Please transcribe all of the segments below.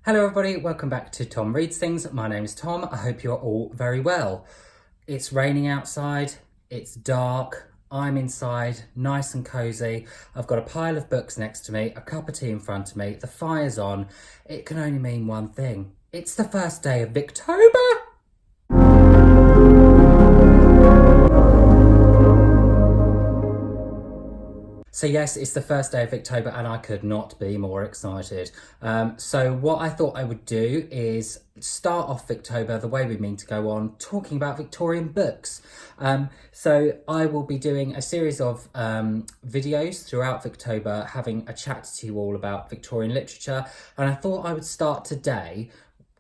Hello everybody, welcome back to Tom Reads Things. My name is Tom. I hope you're all very well. It's raining outside, it's dark, I'm inside, nice and cosy. I've got a pile of books next to me, a cup of tea in front of me, the fire's on. It can only mean one thing. It's the first day of Victober! So yes, it's the first day of Victober and I could not be more excited. So what I thought I would do is start off Victober the way we mean to go on, talking about Victorian books. So I will be doing a series of videos throughout Victober, having a chat to you all about Victorian literature. And I thought I would start today,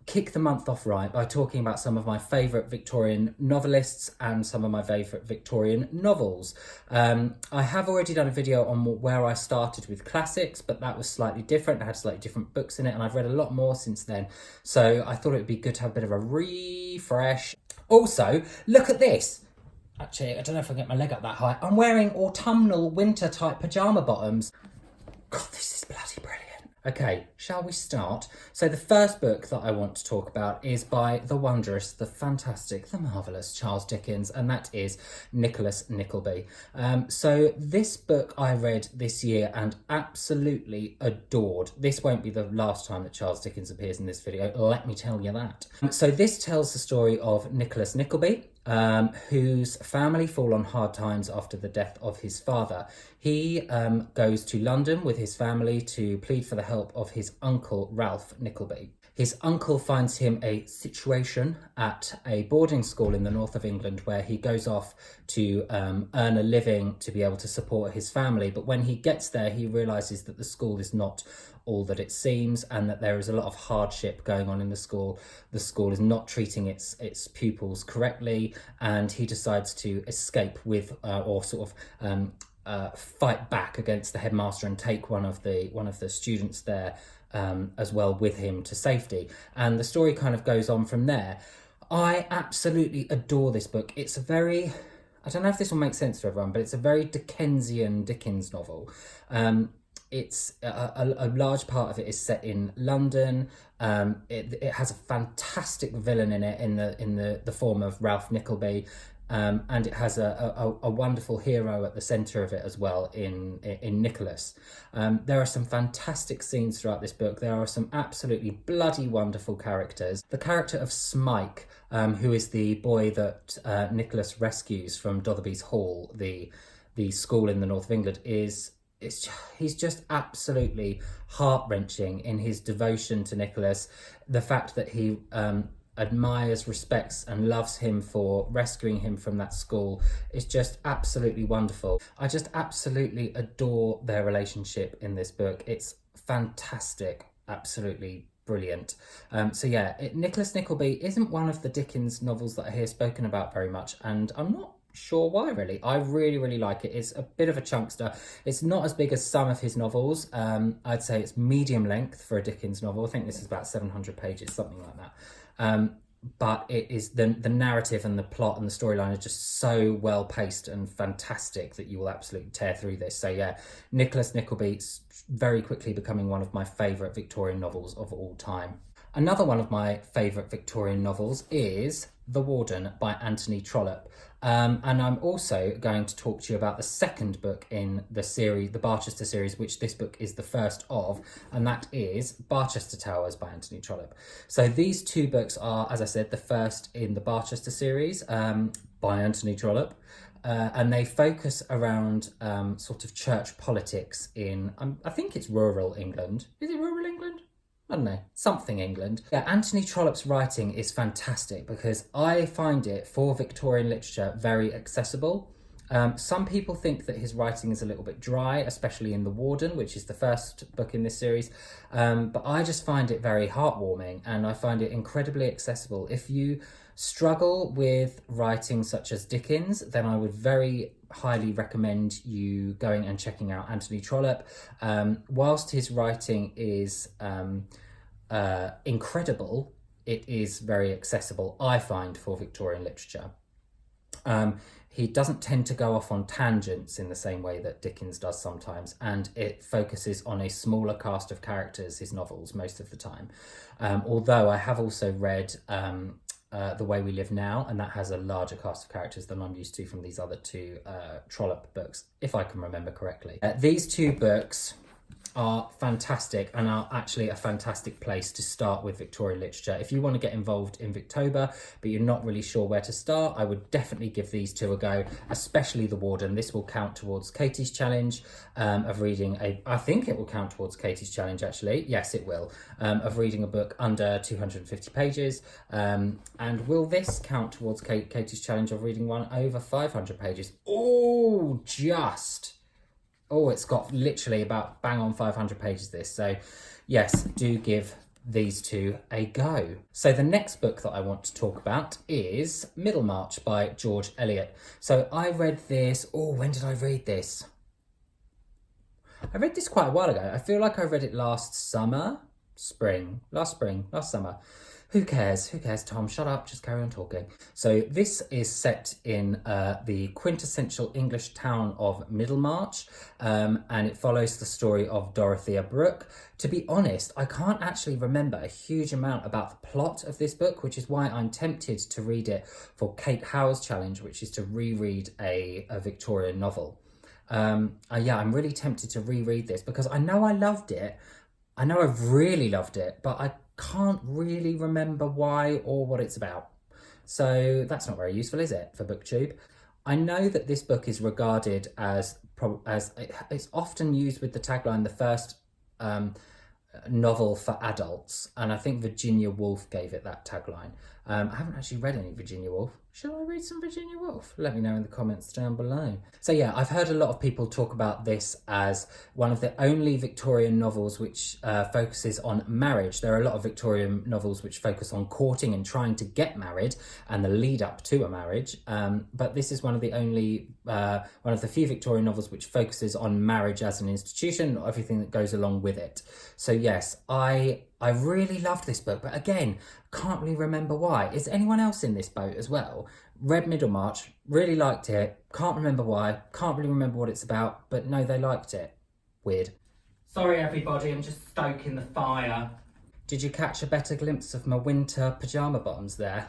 kick the month off right, by talking about some of my favourite Victorian novelists and some of my favourite Victorian novels. I have already done a video on where I started with classics, but that was slightly different. I had slightly different books in it and I've read a lot more since then. So I thought it would be good to have a bit of a refresh. Also, look at this. Actually, I don't know if I can get my leg up that high. I'm wearing autumnal winter type pyjama bottoms. God, this is bloody brilliant. Okay, shall we start? So the first book that I want to talk about is by the wondrous, the fantastic, the marvellous Charles Dickens, and that is Nicholas Nickleby. So this book I read this year and absolutely adored. This won't be the last time that Charles Dickens appears in this video, let me tell you that. So this tells the story of Nicholas Nickleby, whose family fall on hard times after the death of his father. He goes to London with his family to plead for the help of his uncle Ralph Nickleby. His uncle finds him a situation at a boarding school in the north of England where he goes off to earn a living to be able to support his family. But when he gets there, he realises that the school is not all that it seems and that there is a lot of hardship going on in the school. The school is not treating its pupils correctly, and he decides to escape with fight back against the headmaster and take one of the students there as well with him to safety. And the story kind of goes on from there. I absolutely adore this book. It's a very, I don't know if this will make sense to everyone, but it's a very Dickensian Dickens novel. It's a large part of it is set in London. It has a fantastic villain in it in the form of Ralph Nickleby. And it has a wonderful hero at the centre of it as well in Nicholas. There are some fantastic scenes throughout this book. There are some absolutely bloody wonderful characters. The character of Smike, who is the boy that Nicholas rescues from Dotherby's Hall, the school in the north of England, he's just absolutely heart-wrenching in his devotion to Nicholas. The fact that he admires, respects and loves him for rescuing him from that school is just absolutely wonderful. I just absolutely adore their relationship in this book. It's fantastic, absolutely brilliant. So yeah, Nicholas Nickleby isn't one of the Dickens novels that I hear spoken about very much, and I'm not sure why really. I really like it. It's a bit of a chunkster. It's not as big as some of his novels. I'd say it's medium length for a Dickens novel. I think this is about 700 pages, something like that. But it is the narrative and the plot and the storyline are just so well paced and fantastic that you will absolutely tear through this. So yeah, Nicholas Nickleby's very quickly becoming one of my favourite Victorian novels of all time. Another one of my favourite Victorian novels is The Warden by Anthony Trollope. And I'm also going to talk to you about the second book in the series, the Barchester series, which this book is the first of, and that is Barchester Towers by Anthony Trollope. So these two books are, as I said, the first in the Barchester series by Anthony Trollope. And they focus around sort of church politics in, I think it's rural England. Is it rural England? I don't know, something England. Yeah, Anthony Trollope's writing is fantastic because I find it, for Victorian literature, very accessible. Some people think that his writing is a little bit dry, especially in The Warden, which is the first book in this series. But I just find it very heartwarming and I find it incredibly accessible. If you struggle with writing such as Dickens, then I would very highly recommend you going and checking out Anthony Trollope. Whilst his writing is incredible, it is very accessible, I find, for Victorian literature. he doesn't tend to go off on tangents in the same way that Dickens does sometimes, and it focuses on a smaller cast of characters, his novels, most of the time. Although I have also read The Way We Live Now, and that has a larger cast of characters than I'm used to from these other two Trollope books, if I can remember correctly. These two books are fantastic and are actually a fantastic place to start with Victorian literature. If you want to get involved in Victober but you're not really sure where to start, I would definitely give these two a go, especially The Warden. This will count towards Katie's challenge of reading I think it will count towards Katie's challenge actually. Yes, it will, of reading a book under 250 pages. And will this count towards Katie's challenge of reading one over 500 pages? Oh, just... Oh, it's got literally about bang on 500 pages this. So yes, do give these two a go. So the next book that I want to talk about is Middlemarch by George Eliot. So I read this, when did I read this? I read this quite a while ago. I feel like I read it last summer. Last summer. Who cares, Tom? Shut up, just carry on talking. So this is set in the quintessential English town of Middlemarch, and it follows the story of Dorothea Brooke. To be honest, I can't actually remember a huge amount about the plot of this book, which is why I'm tempted to read it for Kate Howe's challenge, which is to reread a Victorian novel. Yeah, I'm really tempted to reread this because I know I loved it. I know I've really loved it, but I can't really remember why or what it's about. So that's not very useful, is it, for BookTube? I know that this book is regarded as it's often used with the tagline, the first novel for adults, and I think Virginia Woolf gave it that tagline. I haven't actually read any Virginia Woolf. Should I read some Virginia Woolf? Let me know in the comments down below. So yeah, I've heard a lot of people talk about this as one of the only Victorian novels which focuses on marriage. There are a lot of Victorian novels which focus on courting and trying to get married and the lead up to a marriage. But this is one of the few Victorian novels which focuses on marriage as an institution, not everything that goes along with it. So yes, I really loved this book, but again, can't really remember why. Is anyone else in this boat as well? Read Middlemarch, really liked it, can't remember why, can't really remember what it's about, but no, they liked it. Weird. Sorry everybody, I'm just stoking the fire. Did you catch a better glimpse of my winter pyjama bottoms there?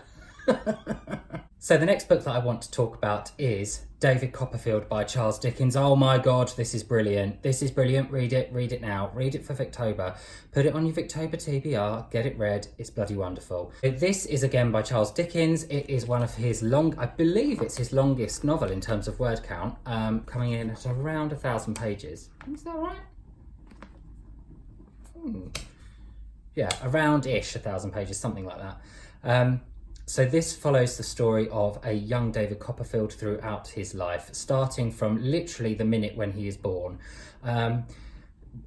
So the next book that I want to talk about is David Copperfield by Charles Dickens. Oh my God, this is brilliant. This is brilliant. Read it now. Read it for Victober. Put it on your Victober TBR. Get it read. It's bloody wonderful. This is again by Charles Dickens. It is one of his I believe it's his longest novel in terms of word count, coming in at around 1,000 pages. Is that right? Yeah, around-ish 1,000 pages, something like that. So this follows the story of a young David Copperfield throughout his life, starting from literally the minute when he is born.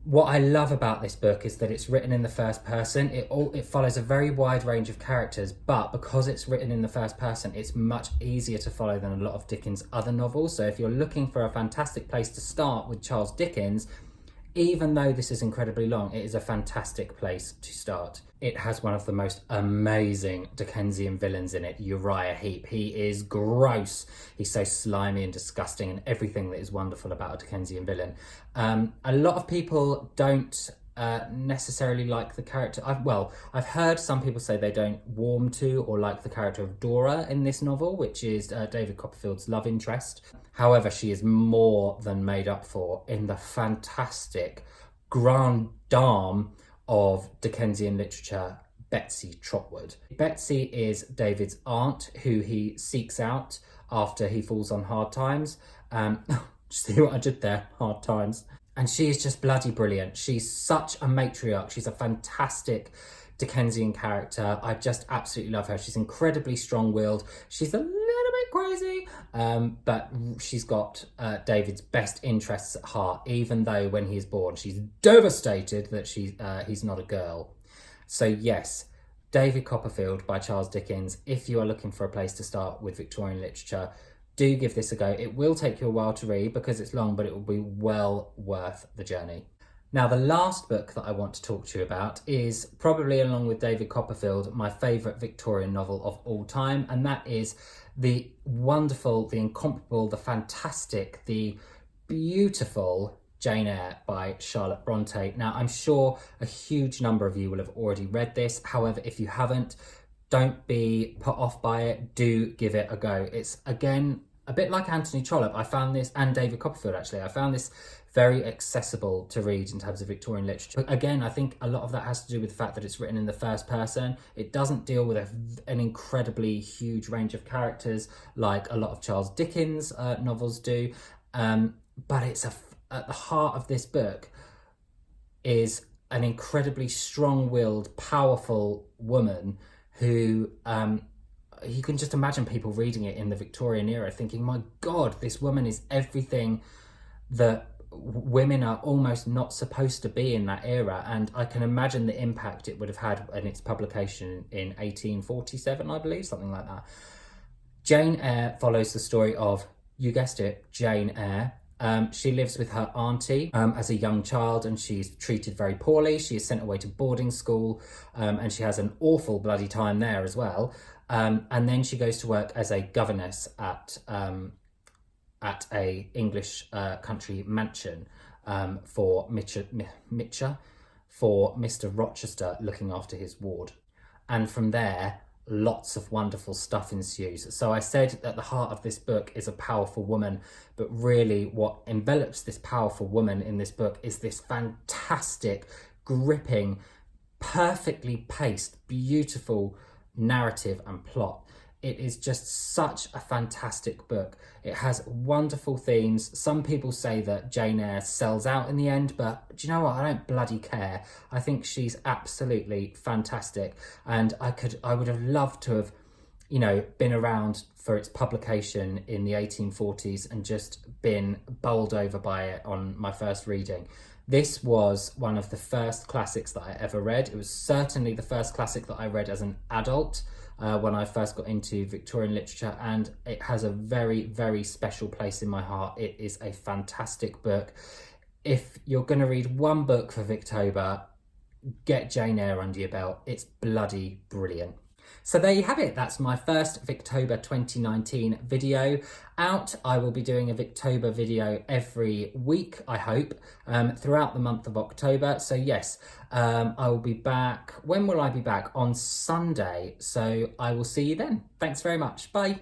What I love about this book is that it's written in the first person. It follows a very wide range of characters, but because it's written in the first person, it's much easier to follow than a lot of Dickens' other novels. So if you're looking for a fantastic place to start with Charles Dickens, even though this is incredibly long, it is a fantastic place to start. It has one of the most amazing Dickensian villains in it, Uriah Heep. He is gross. He's so slimy and disgusting and everything that is wonderful about a Dickensian villain. A lot of people don't necessarily like the character. I've heard some people say they don't warm to or like the character of Dora in this novel, which is David Copperfield's love interest. However, she is more than made up for in the fantastic grande dame of Dickensian literature, Betsy Trotwood. Betsy is David's aunt, who he seeks out after he falls on hard times. See what I did there? Hard times. And she is just bloody brilliant. She's such a matriarch. She's a fantastic Dickensian character. I just absolutely love her. She's incredibly strong-willed. She's a little bit crazy, but she's got David's best interests at heart, even though when he's born, she's devastated that he's not a girl. So yes, David Copperfield by Charles Dickens. If you are looking for a place to start with Victorian literature, do give this a go. It will take you a while to read because it's long, but it will be well worth the journey. Now, the last book that I want to talk to you about is probably, along with David Copperfield, my favourite Victorian novel of all time, and that is the wonderful, the incomparable, the fantastic, the beautiful Jane Eyre by Charlotte Bronte. Now, I'm sure a huge number of you will have already read this. However, if you haven't, don't be put off by it. Do give it a go. It's, again, a bit like Anthony Trollope. I found this, and David Copperfield actually, I found this very accessible to read in terms of Victorian literature. But again, I think a lot of that has to do with the fact that it's written in the first person. It doesn't deal with an incredibly huge range of characters like a lot of Charles Dickens novels do. But it's at the heart of this book is an incredibly strong-willed, powerful woman who you can just imagine people reading it in the Victorian era thinking, my God, this woman is everything that women are almost not supposed to be in that era. And I can imagine the impact it would have had in its publication in 1847, I believe, something like that. Jane Eyre follows the story of, you guessed it, Jane Eyre. She lives with her auntie as a young child, and she's treated very poorly. She is sent away to boarding school, and she has an awful bloody time there as well. And then she goes to work as a governess at a English country mansion for Mr. Rochester looking after his ward. And from there, lots of wonderful stuff ensues. So I said at the heart of this book is a powerful woman, but really what envelops this powerful woman in this book is this fantastic, gripping, perfectly paced, beautiful narrative and plot. It is just such a fantastic book. It has wonderful themes. Some people say that Jane Eyre sells out in the end, but do you know what? I don't bloody care. I think she's absolutely fantastic. And I would have loved to have, you know, been around for its publication in the 1840s and just been bowled over by it on my first reading. This was one of the first classics that I ever read. It was certainly the first classic that I read as an adult when I first got into Victorian literature, and it has a very, very special place in my heart. It is a fantastic book. If you're going to read one book for Victober, get Jane Eyre under your belt. It's bloody brilliant. So there you have it. That's my first Victober 2019 video out. I will be doing a Victober video every week, I hope, throughout the month of October. So yes, I will be back. When will I be back? On Sunday. So I will see you then. Thanks very much. Bye.